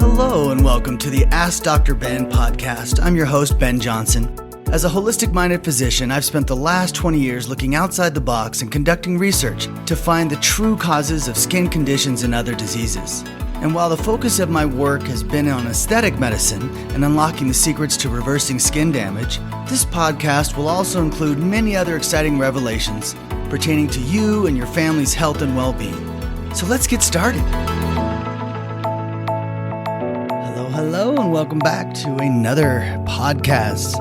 Hello and welcome to the AskDrBen podcast. I'm your host, Ben Johnson. As a holistic-minded physician, I've spent the last 20 years looking outside the box and conducting research to find the true causes of skin conditions and other diseases. And while the focus of my work has been on aesthetic medicine and unlocking the secrets to reversing skin damage, this podcast will also include many other exciting revelations pertaining to you and your family's health and well-being. So let's get started. Hello, and welcome back to another podcast.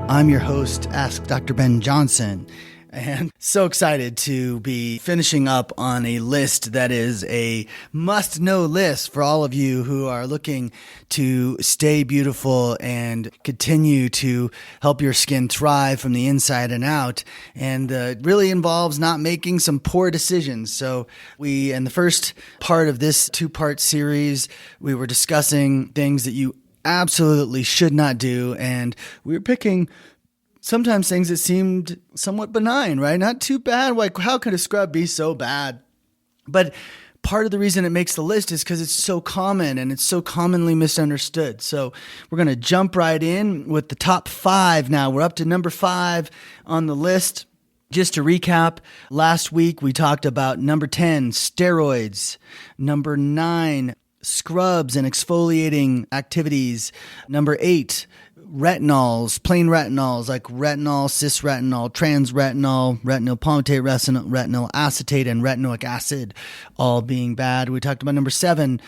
I'm your host, AskDrBen Johnson, and so excited to be finishing up on a list that is a must-know list for all of you who are looking to stay beautiful and continue to help your skin thrive from the inside and out. And it really involves not making some poor decisions. So in the first part of this two-part series, we were discussing things that you absolutely should not do. And we were picking sometimes things that seemed somewhat benign, right? Not too bad. Like, how could a scrub be so bad? But part of the reason it makes the list is because it's so common and it's so commonly misunderstood. So we're going to jump right in with the top 5 now. We're up to number 5 on the list. Just to recap, last week we talked about number 10, steroids. Number 9, scrubs and exfoliating activities. Number 8, retinols, plain retinols like retinol, cis-retinol, trans-retinol, retinol palmitate, retinol acetate, and retinoic acid, all being bad. We talked about number 7,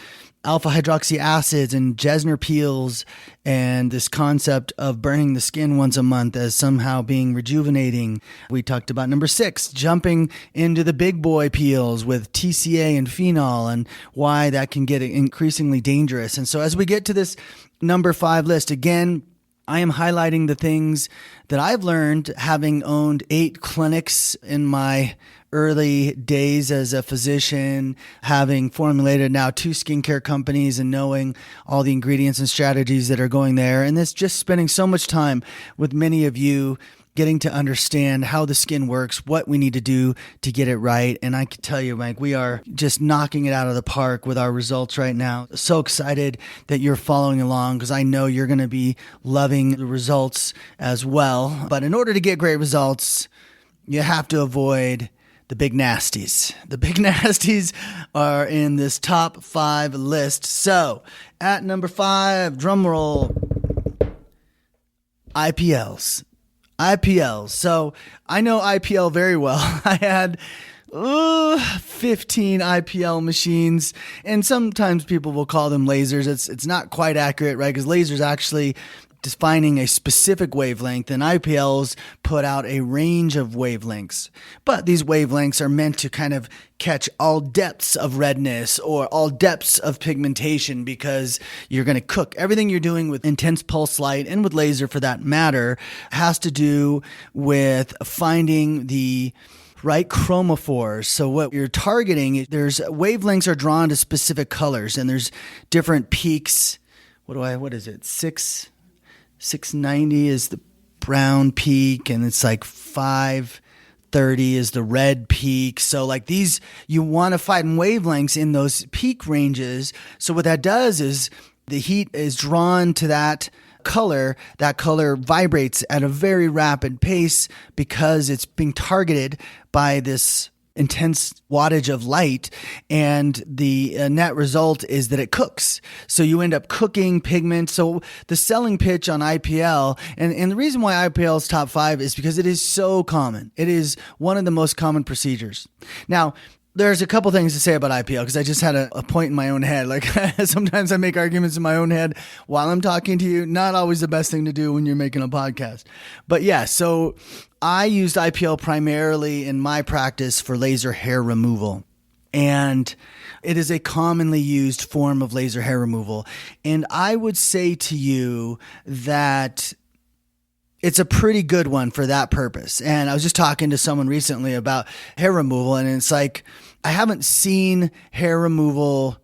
alpha hydroxy acids and Gesner peels, and this concept of burning the skin once a month as somehow being rejuvenating. We talked about number 6, jumping into the big boy peels with TCA and phenol and why that can get increasingly dangerous. And so as we get to this number 5 list, again, I am highlighting the things that I've learned having owned 8 clinics in my early days as a physician, having formulated now 2 skincare companies and knowing all the ingredients and strategies that are going there. And it's just spending so much time with many of you getting to understand how the skin works, what we need to do to get it right. And I can tell you, Mike, we are just knocking it out of the park with our results right now. So excited that you're following along because I know you're going to be loving the results as well. But in order to get great results, you have to avoid the big nasties. The big nasties are in this top 5 list. So at number 5, drum roll, IPLs. So I know IPL very well. I had 15 IPL machines, and sometimes people will call them lasers. It's not quite accurate, right? Because lasers actually defining a specific wavelength, and IPLs put out a range of wavelengths. But these wavelengths are meant to kind of catch all depths of redness or all depths of pigmentation because you're going to cook. Everything you're doing with intense pulse light and with laser for that matter has to do with finding the right chromophores. So what you're targeting, there's wavelengths are drawn to specific colors, and there's different peaks. What is it? 690 is the brown peak, and it's like 530 is the red peak. So like these, you want to find wavelengths in those peak ranges. So what that does is the heat is drawn to that color vibrates at a very rapid pace because it's being targeted by this intense wattage of light, and the net result is that it cooks. So you end up cooking pigment. So the selling pitch on IPL, and the reason why IPL is top 5 is because it is so common. It is one of the most common procedures. Now, there's a couple things to say about IPL because I just had a point in my own head. Like sometimes I make arguments in my own head while I'm talking to you. Not always the best thing to do when you're making a podcast. But yeah, so I used IPL primarily in my practice for laser hair removal. And it is a commonly used form of laser hair removal. And I would say to you that it's a pretty good one for that purpose. And I was just talking to someone recently about hair removal, and it's like, I haven't seen hair removal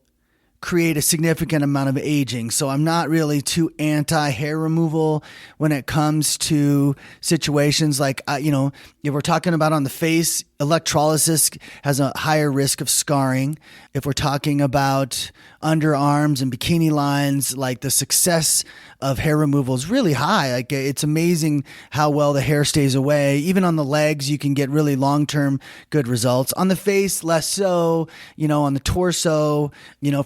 create a significant amount of aging. So I'm not really too anti-hair removal when it comes to situations like, if we're talking about on the face, Electrolysis has a higher risk of scarring. If we're talking about underarms and bikini lines, like the success of hair removal is really high. Like it's amazing how well the hair stays away. Even on the legs, you can get really long-term good results. On the face, less so. On the torso,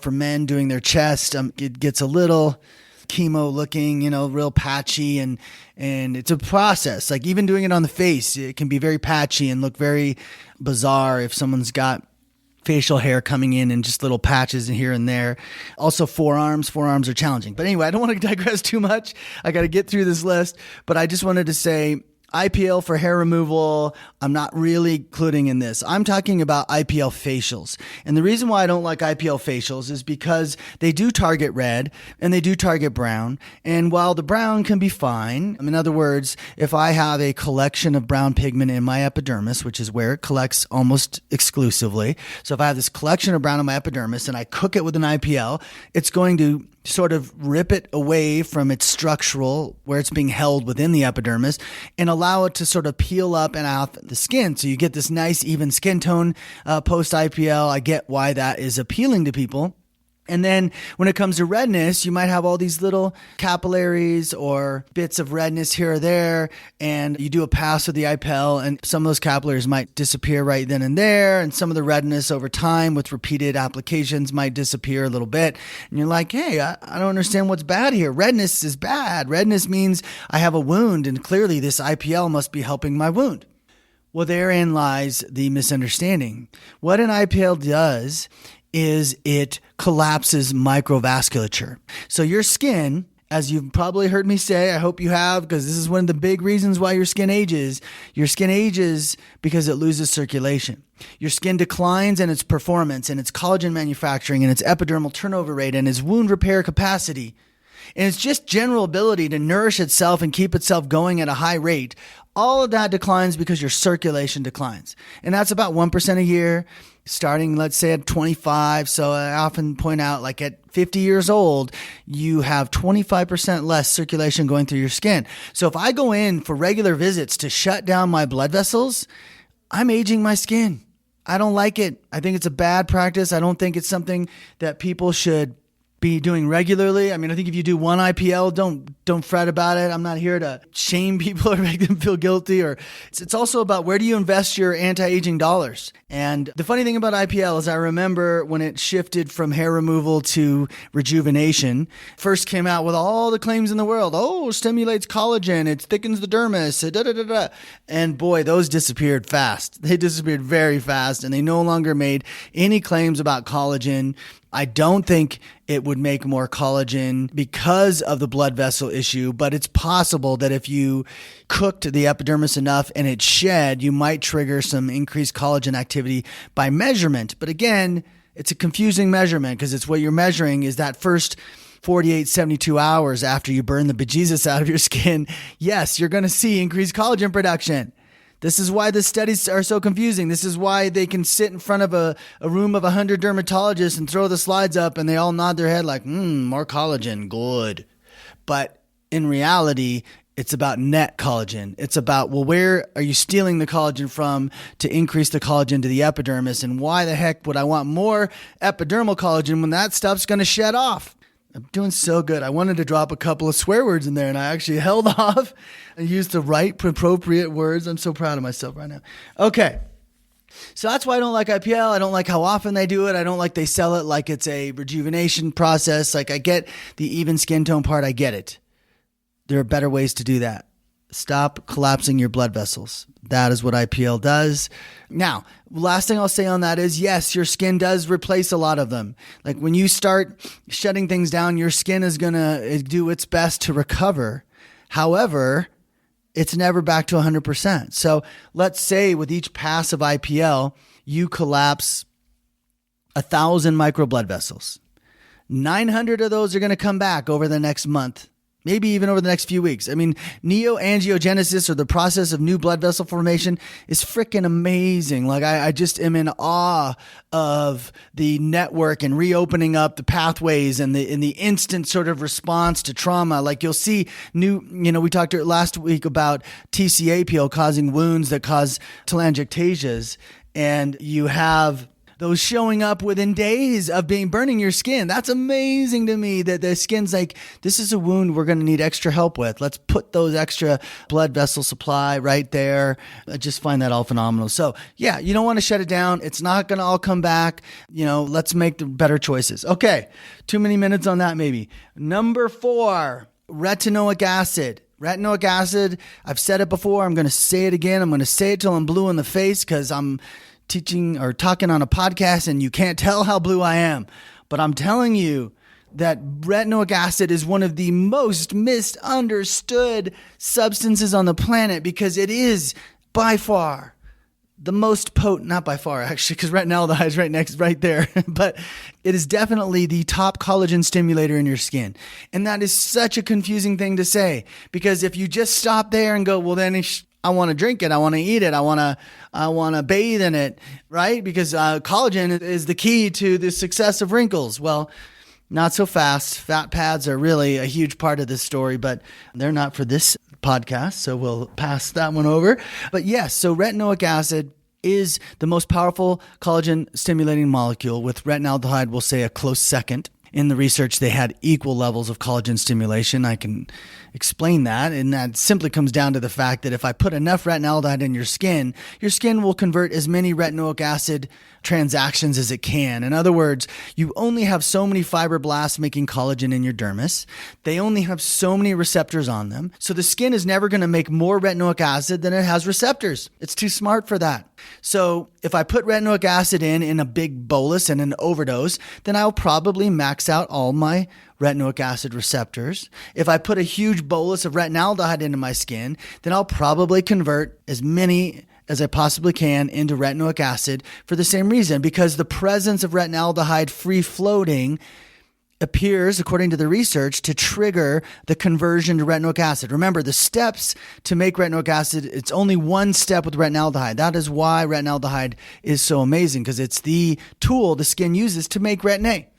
for men doing their chest, it gets a little chemo looking, real patchy, and it's a process. Like even doing it on the face, it can be very patchy and look very bizarre if someone's got facial hair coming in just little patches here and there. Also forearms are challenging. But anyway, I don't want to digress too much. I got to get through this list, but I just wanted to say IPL for hair removal, I'm not really including in this. I'm talking about IPL facials. And the reason why I don't like IPL facials is because they do target red and they do target brown. And while the brown can be fine, in other words, if I have a collection of brown pigment in my epidermis, which is where it collects almost exclusively. So if I have this collection of brown in my epidermis and I cook it with an IPL, it's going to sort of rip it away from its structural, where it's being held within the epidermis, and allow it to sort of peel up and out the skin. So you get this nice even skin tone post IPL. I get why that is appealing to people. And then when it comes to redness, you might have all these little capillaries or bits of redness here or there, and you do a pass with the IPL, and some of those capillaries might disappear right then and there, and some of the redness over time with repeated applications might disappear a little bit. And you're like, hey, I don't understand what's bad here. Redness is bad. Redness means I have a wound, and clearly this IPL must be helping my wound. Well, therein lies the misunderstanding. What an IPL does is it collapses microvasculature. So your skin, as you've probably heard me say, I hope you have, because this is one of the big reasons why your skin ages. Your skin ages because it loses circulation. Your skin declines in its performance, and its collagen manufacturing, and its epidermal turnover rate, and its wound repair capacity. And it's just general ability to nourish itself and keep itself going at a high rate. All of that declines because your circulation declines. And that's about 1% a year, starting, let's say, at 25. So I often point out, like at 50 years old, you have 25% less circulation going through your skin. So if I go in for regular visits to shut down my blood vessels, I'm aging my skin. I don't like it. I think it's a bad practice. I don't think it's something that people should be doing regularly. I mean, I think if you do one IPL, don't fret about it. I'm not here to shame people or make them feel guilty. Or it's also about where do you invest your anti-aging dollars. And the funny thing about IPL is I remember when it shifted from hair removal to rejuvenation, first came out with all the claims in the world. Oh, stimulates collagen. It thickens the dermis. And boy, those disappeared fast. They disappeared very fast, and they no longer made any claims about collagen. I don't think it would make more collagen because of the blood vessel issue, but it's possible that if you cooked the epidermis enough and it shed, you might trigger some increased collagen activity by measurement. But again, it's a confusing measurement because it's what you're measuring is that first 48, 72 hours after you burn the bejesus out of your skin. Yes, you're going to see increased collagen production. This is why the studies are so confusing. This is why they can sit in front of a room of 100 dermatologists and throw the slides up and they all nod their head like, more collagen, good. But in reality, it's about net collagen. It's about, well, where are you stealing the collagen from to increase the collagen to the epidermis? And why the heck would I want more epidermal collagen when that stuff's going to shed off? I'm doing so good. I wanted to drop a couple of swear words in there, and I actually held off and used the right appropriate words. I'm so proud of myself right now. Okay. So that's why I don't like IPL. I don't like how often they do it. I don't like they sell it like it's a rejuvenation process. Like I get the even skin tone part. I get it. There are better ways to do that. Stop collapsing your blood vessels. That is what IPL does. Now, last thing I'll say on that is, yes, your skin does replace a lot of them. Like when you start shutting things down, your skin is going to do its best to recover. However, it's never back to 100%. So let's say with each pass of IPL, you collapse 1,000 micro blood vessels. 900 of those are going to come back over the next month. maybe even over the next few weeks. I mean, neoangiogenesis, or the process of new blood vessel formation, is freaking amazing. Like I just am in awe of the network and reopening up the pathways and the instant sort of response to trauma. Like you'll see we talked last week about TCA causing wounds that cause telangiectasias, and you have those showing up within days of burning your skin. That's amazing to me, that the skin's like, this is a wound we're going to need extra help with. Let's put those extra blood vessel supply right there. I just find that all phenomenal. So yeah, you don't want to shut it down. It's not going to all come back. Let's make the better choices. Okay. Too many minutes on that maybe. Number 4, retinoic acid. Retinoic acid, I've said it before. I'm going to say it again. I'm going to say it till I'm blue in the face, because I'm teaching or talking on a podcast and you can't tell how blue I am. But I'm telling you that retinoic acid is one of the most misunderstood substances on the planet, because it is by far the most potent, not by far actually, because retinaldehyde is right there, but it is definitely the top collagen stimulator in your skin. And that is such a confusing thing to say, because if you just stop there and go, well, then I want to drink it, I want to eat it, I want to bathe in it, right? Because collagen is the key to the success of wrinkles. Well, not so fast. Fat pads are really a huge part of this story, but they're not for this podcast, so we'll pass that one over. But yes, so retinoic acid is the most powerful collagen stimulating molecule, with retinaldehyde, we'll say, a close second. In the research, they had equal levels of collagen stimulation. I can explain that. And that simply comes down to the fact that if I put enough retinaldehyde in your skin will convert as many retinoic acid transactions as it can. In other words, you only have so many fibroblasts making collagen in your dermis. They only have so many receptors on them. So the skin is never going to make more retinoic acid than it has receptors. It's too smart for that. So if I put retinoic acid in a big bolus and an overdose, then I'll probably max out all my retinoic acid receptors. If I put a huge bolus of retinaldehyde into my skin, then I'll probably convert as many as I possibly can into retinoic acid, for the same reason, because the presence of retinaldehyde free floating appears, according to the research, to trigger the conversion to retinoic acid. Remember, the steps to make retinoic acid, it's only one step with retinaldehyde. That is why retinaldehyde is so amazing, because it's the tool the skin uses to make retin A.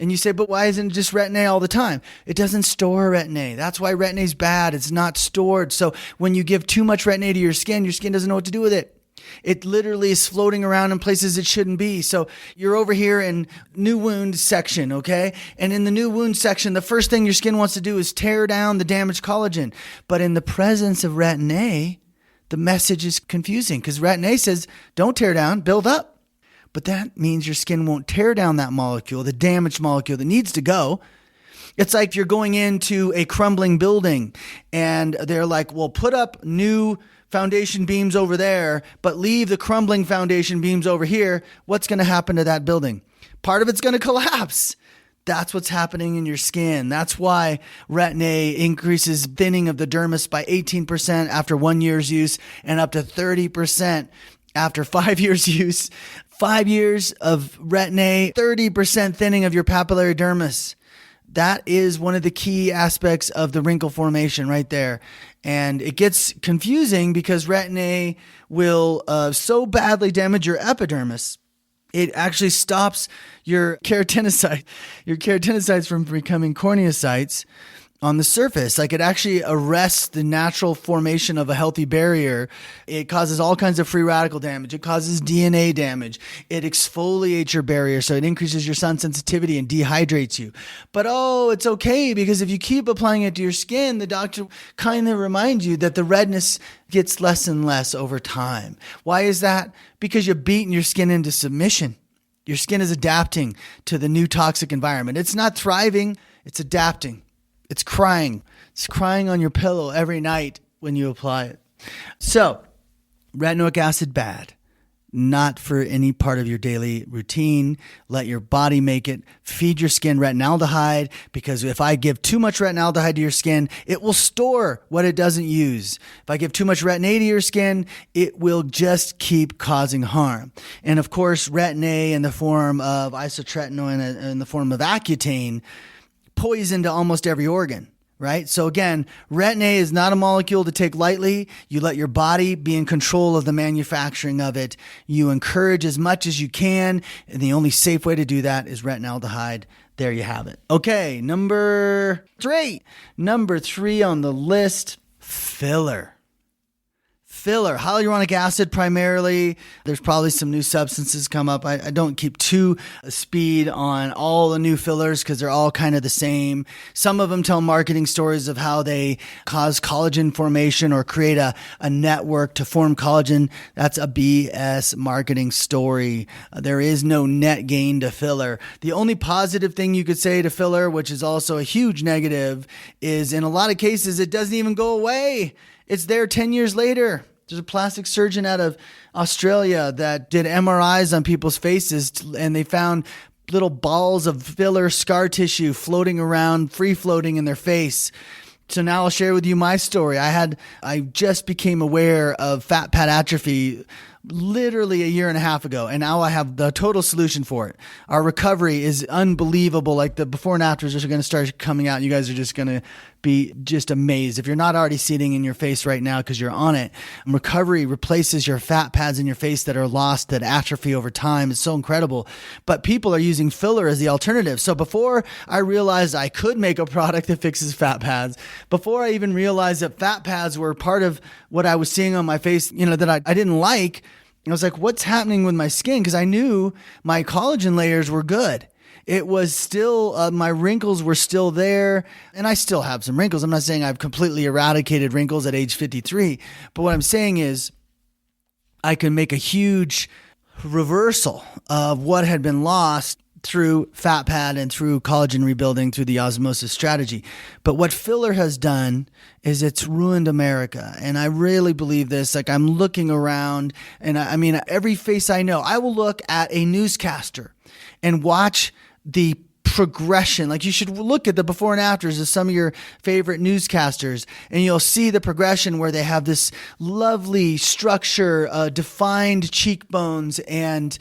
And you say, but why isn't it just retin A all the time? It doesn't store retin A. That's why retin A is bad. It's not stored. So when you give too much retin A to your skin doesn't know what to do with it. It literally is floating around in places it shouldn't be. So you're over here in new wound section, okay? And in the new wound section, the first thing your skin wants to do is tear down the damaged collagen. But in the presence of retin A, the message is confusing, because retin A says, don't tear down, build up. But that means your skin won't tear down that molecule, the damaged molecule that needs to go. It's like you're going into a crumbling building and they're like, well, put up new foundation beams over there, but leave the crumbling foundation beams over here. What's going to happen to that building? Part of it's going to collapse. That's what's happening in your skin. That's why retin A increases thinning of the dermis by 18% after 1 year's use, and up to 30% after 5 years use. 5 years of retin A, 30% thinning of your papillary dermis. That is one of the key aspects of the wrinkle formation right there. And it gets confusing because retin A will so badly damage your epidermis, it actually stops your keratinocytes from becoming corneocytes on the surface. Like, it actually arrests the natural formation of a healthy barrier. It causes all kinds of free radical damage. It causes DNA damage. It exfoliates your barrier, so it increases your sun sensitivity and dehydrates you. But it's okay, because if you keep applying it to your skin, the doctor kind of reminds you that the redness gets less and less over time. Why is that? Because you're beating your skin into submission. Your skin is adapting to the new toxic environment. It's not thriving, it's adapting. It's crying. It's crying on your pillow every night when you apply it. So, retinoic acid, bad. Not for any part of your daily routine. Let your body make it. Feed your skin retinaldehyde, because if I give too much retinaldehyde to your skin, it will store what it doesn't use. If I give too much retin A to your skin, it will just keep causing harm. And of course, retin A in the form of isotretinoin, in the form of Accutane, poison to almost every organ. right? So again, Retin-A is not a molecule to take lightly. You let your body be in control of the manufacturing of it. You encourage as much as you can. And the only safe way to do that is retinaldehyde. There you have it. Okay, number three. Number 3 on the list, filler. Filler, hyaluronic acid primarily. There's probably some new substances come up. I don't keep too speed on all the new fillers because they're all kind of the same. Some of them tell marketing stories of how they cause collagen formation or create a network to form collagen. That's a BS marketing story. There is no net gain to filler. The only positive thing you could say to filler, which is also a huge negative, is in a lot of cases, it doesn't even go away. It's there 10 years later. There's a plastic surgeon out of Australia that did MRIs on people's faces, and they found little balls of filler scar tissue floating around, free floating in their face. So now I'll share with you my story. I just became aware of fat pad atrophy literally a year and a half ago, and now I have the total solution for it. Our recovery is unbelievable. Like the before and afters are going to start coming out. You guys are just going to be just amazed. If you're not already seeing in your face right now because you're on it, recovery replaces your fat pads in your face that are lost, that atrophy over time. It's so incredible. But people are using filler as the alternative. So before I realized I could make a product that fixes fat pads, before I even realized that fat pads were part of what I was seeing on my face, that I didn't like, I was like, what's happening with my skin? Because I knew my collagen layers were good. It was still, my wrinkles were still there, and I still have some wrinkles. I'm not saying I've completely eradicated wrinkles at age 53, but what I'm saying is I can make a huge reversal of what had been lost through fat pad and through collagen rebuilding through the osmosis strategy. But what filler has done is it's ruined America. And I really believe this. Like, I'm looking around, and I mean, every face I know, I will look at a newscaster and watch the progression. Like, you should look at the before and afters of some of your favorite newscasters, and you'll see the progression where they have this lovely structure, defined cheekbones and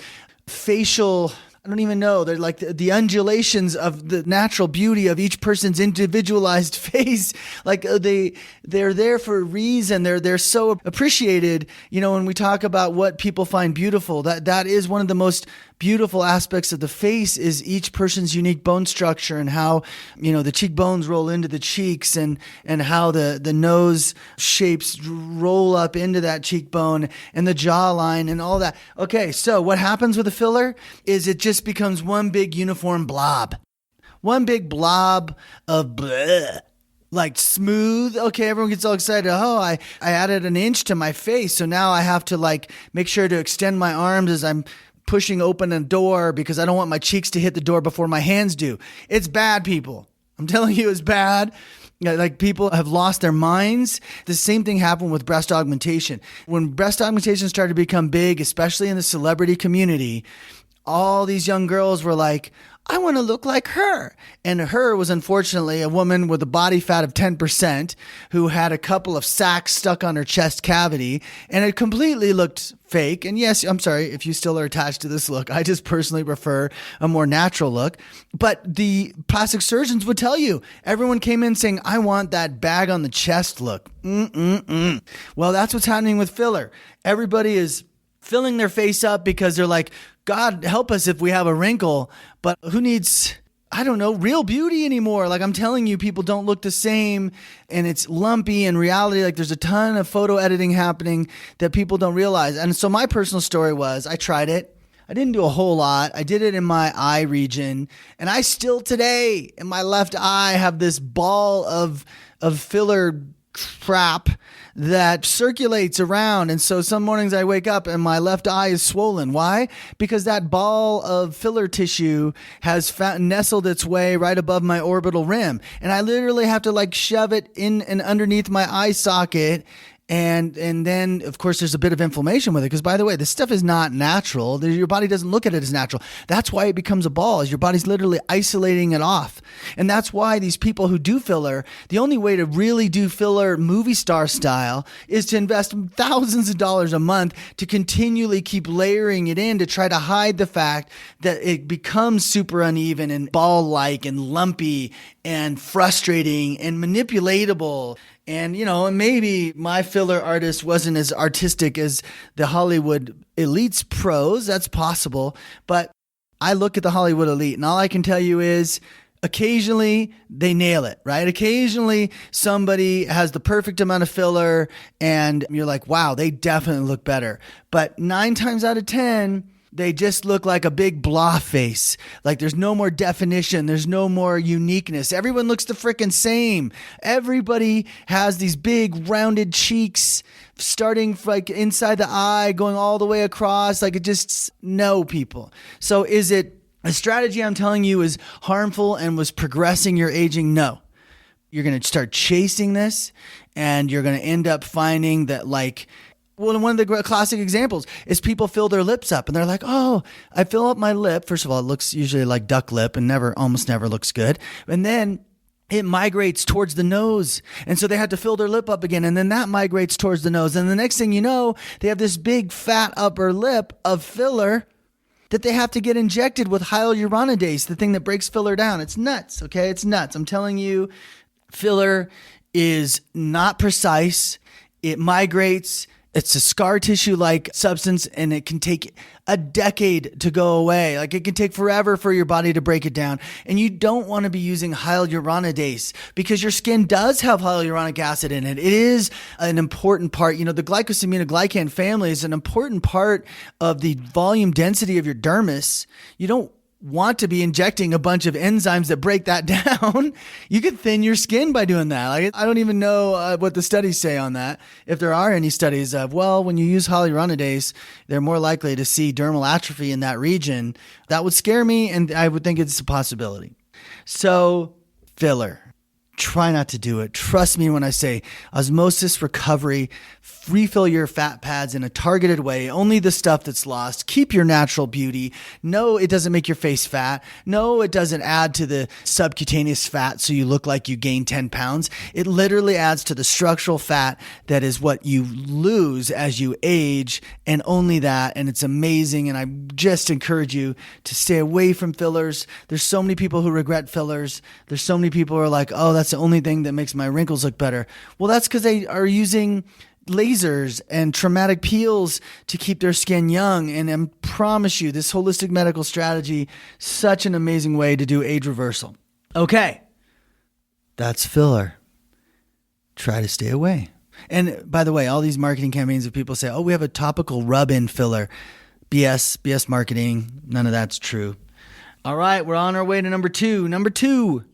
facial, I don't even know. They're like the undulations of the natural beauty of each person's individualized face. Like they're there for a reason. They're so appreciated. When we talk about what people find beautiful, that is one of the most beautiful aspects of the face is each person's unique bone structure and how, the cheekbones roll into the cheeks and how the nose shapes roll up into that cheekbone and the jawline and all that. Okay, so what happens with a filler is it just becomes one big uniform blob. One big blob of bleh. Like smooth. Okay, everyone gets all excited. Oh, I added an inch to my face. So now I have to make sure to extend my arms as I'm pushing open a door because I don't want my cheeks to hit the door before my hands do. It's bad, people. I'm telling you, it's bad. Like, people have lost their minds. The same thing happened with breast augmentation. When breast augmentation started to become big, especially in the celebrity community, all these young girls were like, I want to look like her. And her was unfortunately a woman with a body fat of 10% who had a couple of sacs stuck on her chest cavity, and it completely looked fake. And yes, I'm sorry if you still are attached to this look. I just personally prefer a more natural look. But the plastic surgeons would tell you, everyone came in saying, I want that bag on the chest look. Well, that's what's happening with filler. Everybody is filling their face up because they're like, God help us if we have a wrinkle, but who needs, I don't know, real beauty anymore? Like, I'm telling you, people don't look the same, and it's lumpy in reality. Like, there's a ton of photo editing happening that people don't realize. And so my personal story was, I tried it. I didn't do a whole lot. I did it in my eye region, and I still today in my left eye have this ball of filler crap that circulates around. And so some mornings I wake up and my left eye is swollen. Why? Because that ball of filler tissue has nestled its way right above my orbital rim. And I literally have to shove it in and underneath my eye socket. And then, of course, there's a bit of inflammation with it. Because, by the way, this stuff is not natural. Your body doesn't look at it as natural. That's why it becomes a ball, is your body's literally isolating it off. And that's why these people who do filler, the only way to really do filler movie star style is to invest thousands of dollars a month to continually keep layering it in to try to hide the fact that it becomes super uneven and ball-like and lumpy and frustrating and manipulatable. And, maybe my filler artist wasn't as artistic as the Hollywood elite's pros. That's possible. But I look at the Hollywood elite and all I can tell you is occasionally they nail it, right? Occasionally somebody has the perfect amount of filler and you're like, wow, they definitely look better. But 9 times out of 10, they just look like a big blah face. Like there's no more definition. There's no more uniqueness. Everyone looks the frickin' same. Everybody has these big rounded cheeks starting like inside the eye, going all the way across. Like it just, no, people. So is it a strategy I'm telling you is harmful and was progressing your aging? No. You're going to start chasing this and you're going to end up finding that one of the classic examples is people fill their lips up and they're like, oh, I fill up my lip. First of all, it looks usually like duck lip and almost never looks good. And then it migrates towards the nose. And so they have to fill their lip up again. And then that migrates towards the nose. And the next thing you know, they have this big fat upper lip of filler that they have to get injected with hyaluronidase, the thing that breaks filler down. It's nuts. Okay. It's nuts. I'm telling you, filler is not precise. It migrates. It's a scar tissue-like substance, and it can take a decade to go away. Like it can take forever for your body to break it down. And you don't want to be using hyaluronidase because your skin does have hyaluronic acid in it. It is an important part. The glycosaminoglycan family is an important part of the volume density of your dermis. You don't want to be injecting a bunch of enzymes that break that down. You could thin your skin by doing that. I don't even know what the studies say on that. If there are any studies of, when you use hyaluronidase, they're more likely to see dermal atrophy in that region. That would scare me, and I would think it's a possibility. So, filler. Try not to do it. Trust me when I say osmosis recovery, refill your fat pads in a targeted way, only the stuff that's lost. Keep your natural beauty. No, it doesn't make your face fat. No, it doesn't add to the subcutaneous fat so you look like you gained 10 pounds. It literally adds to the structural fat that is what you lose as you age, and only that. And it's amazing. And I just encourage you to stay away from fillers. There's so many people who regret fillers. There's so many people who are like, oh, that's the only thing that makes my wrinkles look better. Well, that's because they are using lasers and traumatic peels to keep their skin young. And I promise you, this holistic medical strategy, such an amazing way to do age reversal. Okay, that's filler. Try to stay away. And by the way, all these marketing campaigns of people say, oh, we have a topical rub-in filler. BS marketing. None of that's true. All right, we're on our way to number two. Number two,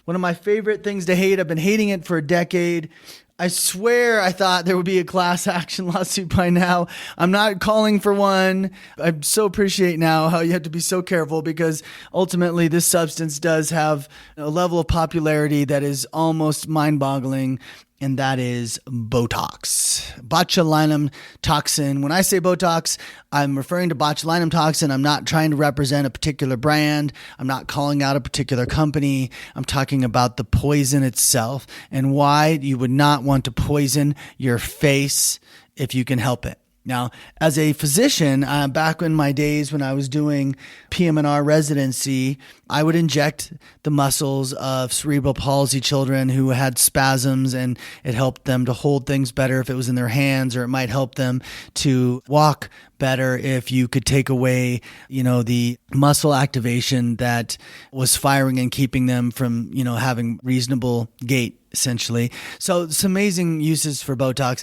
one of my favorite things to hate. I've been hating it for a decade. I swear I thought there would be a class action lawsuit by now. I'm not calling for one. I so appreciate now how you have to be so careful because ultimately this substance does have a level of popularity that is almost mind-boggling. And that is Botox, botulinum toxin. When I say Botox, I'm referring to botulinum toxin. I'm not trying to represent a particular brand. I'm not calling out a particular company. I'm talking about the poison itself and why you would not want to poison your face if you can help it. Now, as a physician, back in my days when I was doing PM&R residency, I would inject the muscles of cerebral palsy children who had spasms, and it helped them to hold things better if it was in their hands, or it might help them to walk better if you could take away, the muscle activation that was firing and keeping them from, having reasonable gait, essentially. So it's amazing uses for Botox.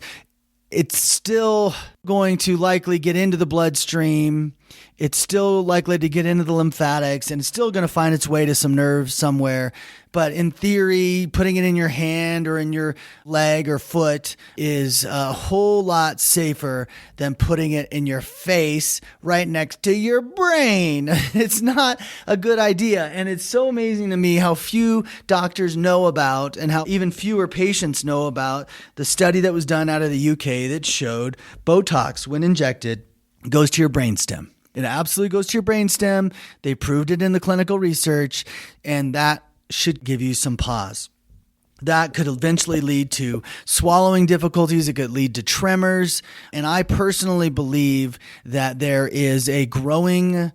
It's still going to likely get into the bloodstream. It's still likely to get into the lymphatics, and it's still going to find its way to some nerves somewhere. But in theory, putting it in your hand or in your leg or foot is a whole lot safer than putting it in your face right next to your brain. It's not a good idea. And it's so amazing to me how few doctors know about, and how even fewer patients know about, the study that was done out of the UK that showed Botox, when injected, goes to your brainstem. It absolutely goes to your brainstem. They proved it in the clinical research, and that should give you some pause. That could eventually lead to swallowing difficulties. It could lead to tremors. And I personally believe that there is a growing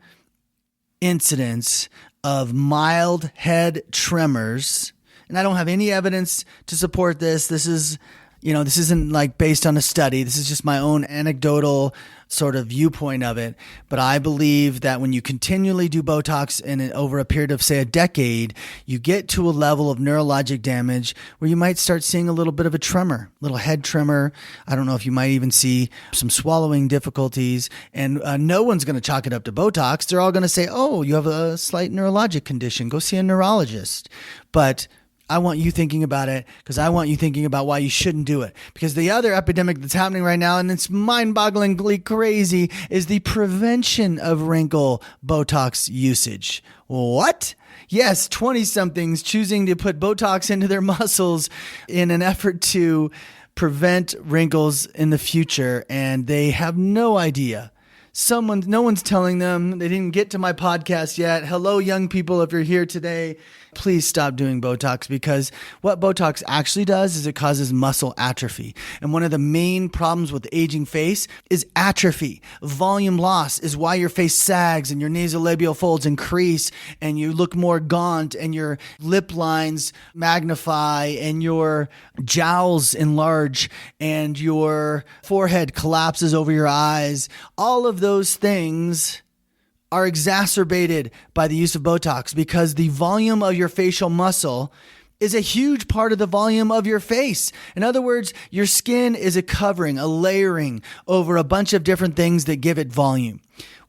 incidence of mild head tremors. And I don't have any evidence to support this. This isn't like based on a study. This is just my own anecdotal sort of viewpoint of it. But I believe that when you continually do Botox over a period of, say, a decade, you get to a level of neurologic damage where you might start seeing a little bit of a tremor, little head tremor. I don't know if you might even see some swallowing difficulties. And no one's going to chalk it up to Botox. They're all going to say, oh, you have a slight neurologic condition. Go see a neurologist. But I want you thinking about it because I want you thinking about why you shouldn't do it. Because the other epidemic that's happening right now, and it's mind-bogglingly crazy, is the prevention of wrinkle Botox usage. What? Yes, 20-somethings choosing to put Botox into their muscles in an effort to prevent wrinkles in the future, and they have no idea. No one's telling them. They didn't get to my podcast yet. Hello, young people, if you're here today, please stop doing Botox, because what Botox actually does is it causes muscle atrophy. And one of the main problems with the aging face is atrophy. Volume loss is why your face sags and your nasolabial folds increase and you look more gaunt and your lip lines magnify and your jowls enlarge and your forehead collapses over your eyes. All of those things are exacerbated by the use of Botox because the volume of your facial muscle is a huge part of the volume of your face. In other words, your skin is a covering, a layering over a bunch of different things that give it volume.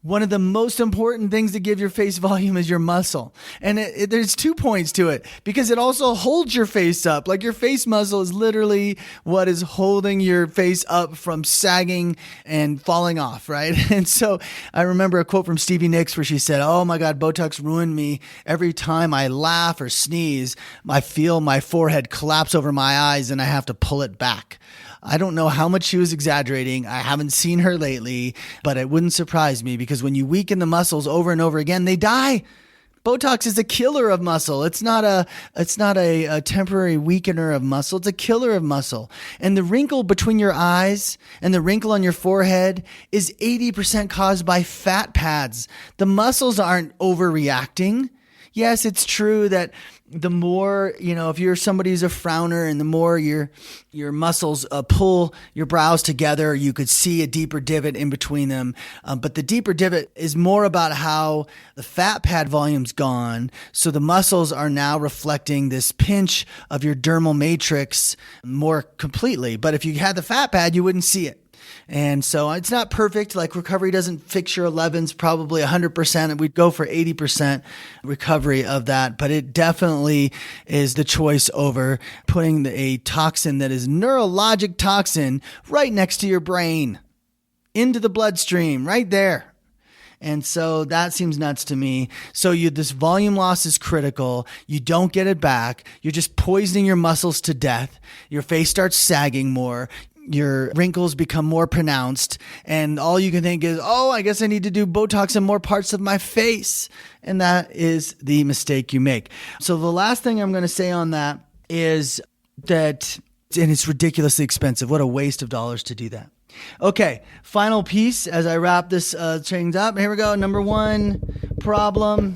One of the most important things to give your face volume is your muscle. And there's 2 points to it because it also holds your face up. Like your face muscle is literally what is holding your face up from sagging and falling off, right? And so I remember a quote from Stevie Nicks where she said, "Oh my God, Botox ruined me. Every time I laugh or sneeze, I feel my forehead collapse over my eyes and I have to pull it back." I don't know how much she was exaggerating. I haven't seen her lately, but it wouldn't surprise me because when you weaken the muscles over and over again, they die. Botox is a killer of muscle. It's not a temporary weakener of muscle. It's a killer of muscle. And the wrinkle between your eyes and the wrinkle on your forehead is 80% caused by fat pads. The muscles aren't overreacting. Yes, it's true that the more, if you're somebody who's a frowner and the more your muscles pull your brows together, you could see a deeper divot in between them. But the deeper divot is more about how the fat pad volume's gone. So the muscles are now reflecting this pinch of your dermal matrix more completely. But if you had the fat pad, you wouldn't see it. And so it's not perfect. Like recovery doesn't fix your 11s, probably 100%. We'd go for 80% recovery of that. But it definitely is the choice over putting a toxin that is neurologic toxin right next to your brain into the bloodstream right there. And so that seems nuts to me. So this volume loss is critical. You don't get it back. You're just poisoning your muscles to death. Your face starts sagging more. Your wrinkles become more pronounced, and all you can think is, oh, I guess I need to do Botox in more parts of my face. And that is the mistake you make. So the last thing I'm going to say on that is that, and it's ridiculously expensive. What a waste of dollars to do that. Okay, final piece as I wrap this things up. Here we go. Number 1 problem.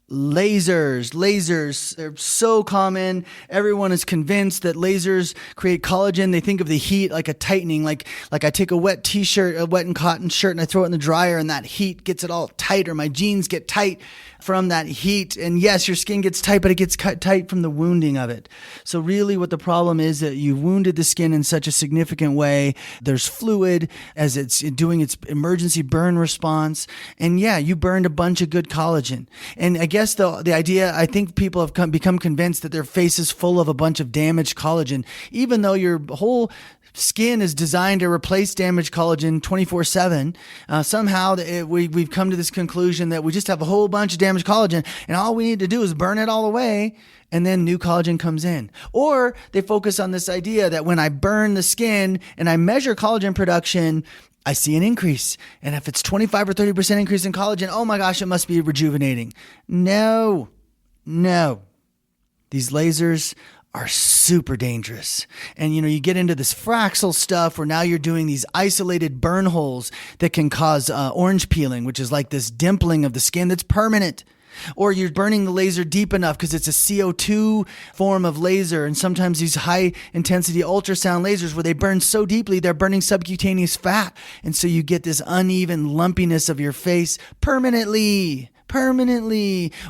Lasers, they're so common. Everyone is convinced that lasers create collagen. They think of the heat like a tightening, like I take a wet t-shirt, a wet and cotton shirt, and I throw it in the dryer and that heat gets it all tight, or my jeans get tight from that heat. And yes, your skin gets tight, but it gets cut tight from the wounding of it. So really what the problem is that you wounded the skin in such a significant way. There's fluid as it's doing its emergency burn response. And yeah, you burned a bunch of good collagen. And I guess the idea, I think people have become convinced that their face is full of a bunch of damaged collagen, even though your whole skin is designed to replace damaged collagen 24/7. Somehow we've come to this conclusion that we just have a whole bunch of damaged collagen and all we need to do is burn it all away and then new collagen comes in. Or they focus on this idea that when I burn the skin and I measure collagen production, I see an increase. And if it's 25 or 30% increase in collagen, oh my gosh, it must be rejuvenating. No. These lasers are super dangerous. And you get into this Fraxel stuff where now you're doing these isolated burn holes that can cause orange peeling, which is like this dimpling of the skin that's permanent. Or you're burning the laser deep enough because it's a CO2 form of laser. And sometimes these high intensity ultrasound lasers where they burn so deeply, they're burning subcutaneous fat. And so you get this uneven lumpiness of your face permanently.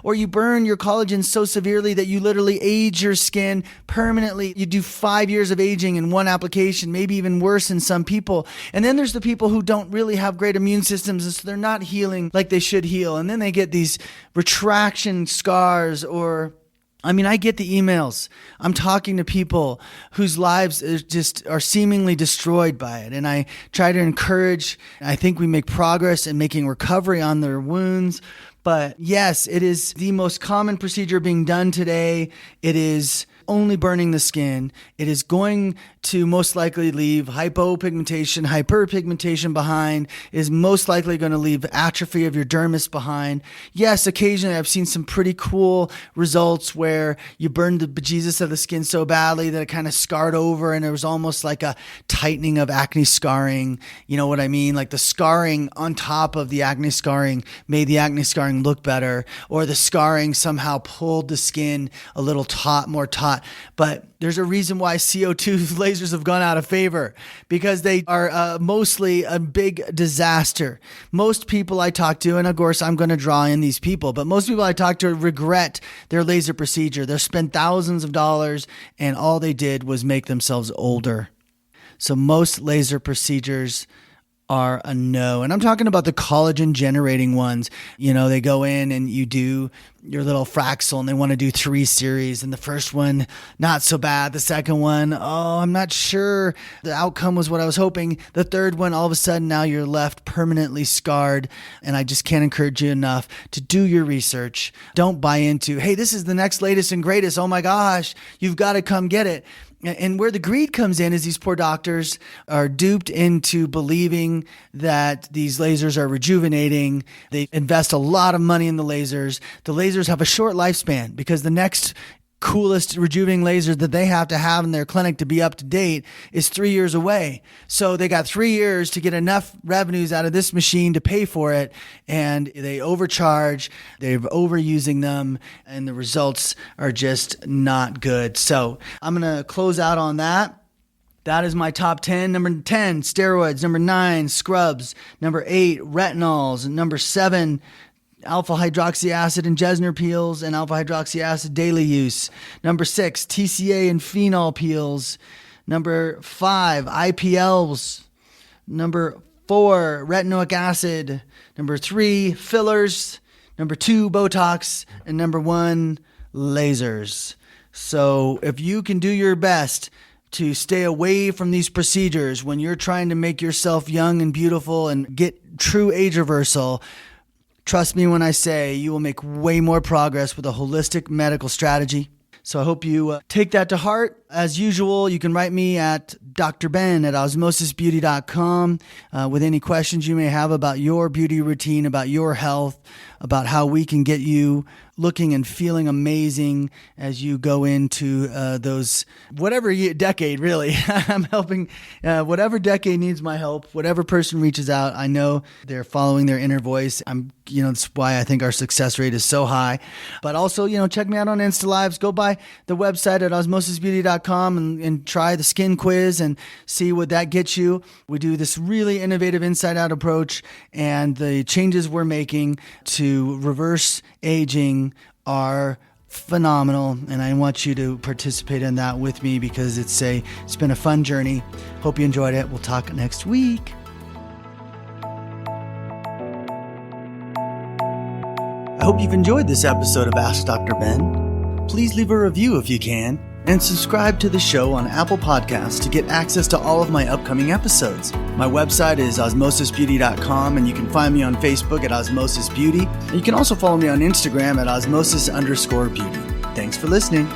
Or you burn your collagen so severely that you literally age your skin permanently. You do 5 years of aging in one application, maybe even worse in some people. And then there's the people who don't really have great immune systems, and so they're not healing like they should heal. And then they get these retraction scars I get the emails. I'm talking to people whose lives are seemingly destroyed by it. And I try to encourage, I think we make progress in making recovery on their wounds. But yes, it is the most common procedure being done today. It is only burning the skin. It is going to most likely leave hypopigmentation, hyperpigmentation behind. It is most likely going to leave atrophy of your dermis behind. Yes, occasionally I've seen some pretty cool results where you burned the bejesus of the skin so badly that it kind of scarred over and it was almost like a tightening of acne scarring. You know what I mean? Like the scarring on top of the acne scarring made the acne scarring look better, or the scarring somehow pulled the skin a little more taut. But there's a reason why CO2 lasers have gone out of favor, because they are mostly a big disaster. Most people I talk to, and of course I'm going to draw in these people, but most people I talk to regret their laser procedure. They spent thousands of dollars and all they did was make themselves older. So most laser procedures are a no. And I'm talking about the collagen generating ones. They go in and you do your little Fraxel and they want to do 3 series. And the first one, not so bad. The second one, I'm not sure the outcome was what I was hoping. The third one, all of a sudden now you're left permanently scarred. And I just can't encourage you enough to do your research. Don't buy into, hey, this is the next latest and greatest. Oh my gosh, you've got to come get it. And where the greed comes in is these poor doctors are duped into believing that these lasers are rejuvenating. They invest a lot of money in the lasers. The lasers have a short lifespan because the next coolest rejuvenating laser that they have to have in their clinic to be up to date is 3 years away. So they got 3 years to get enough revenues out of this machine to pay for it. And they overcharge, they're overusing them, and the results are just not good. So I'm going to close out on that. That is my top 10. Number 10, steroids. Number 9, scrubs. Number 8, retinols. Number 7, alpha hydroxy acid and Jesner peels and alpha hydroxy acid daily use. Number 6, TCA and phenol peels. Number 5, IPLs. Number 4, retinoic acid. Number 3, fillers. Number 2, Botox. And number 1, lasers. So if you can do your best to stay away from these procedures when you're trying to make yourself young and beautiful and get true age reversal, trust me when I say you will make way more progress with a holistic medical strategy. So I hope you take that to heart. As usual, you can write me at DrBen at osmosisbeauty.com with any questions you may have about your beauty routine, about your health, about how we can get you looking and feeling amazing as you go into those, whatever decade, really. I'm helping, whatever decade needs my help, whatever person reaches out, I know they're following their inner voice. That's why I think our success rate is so high. But also, check me out on Insta Lives. Go by the website at osmosisbeauty.com and try the skin quiz and see what that gets you. We do this really innovative inside out approach, and the changes we're making to reverse aging are phenomenal, and I want you to participate in that with me because it's been a fun journey. Hope you enjoyed it. We'll talk next week. I hope you've enjoyed this episode of Ask Dr. Ben. Please leave a review if you can, and subscribe to the show on Apple Podcasts to get access to all of my upcoming episodes. My website is osmosisbeauty.com, and you can find me on Facebook at Osmosis Beauty. You can also follow me on Instagram at osmosis_beauty. Thanks for listening.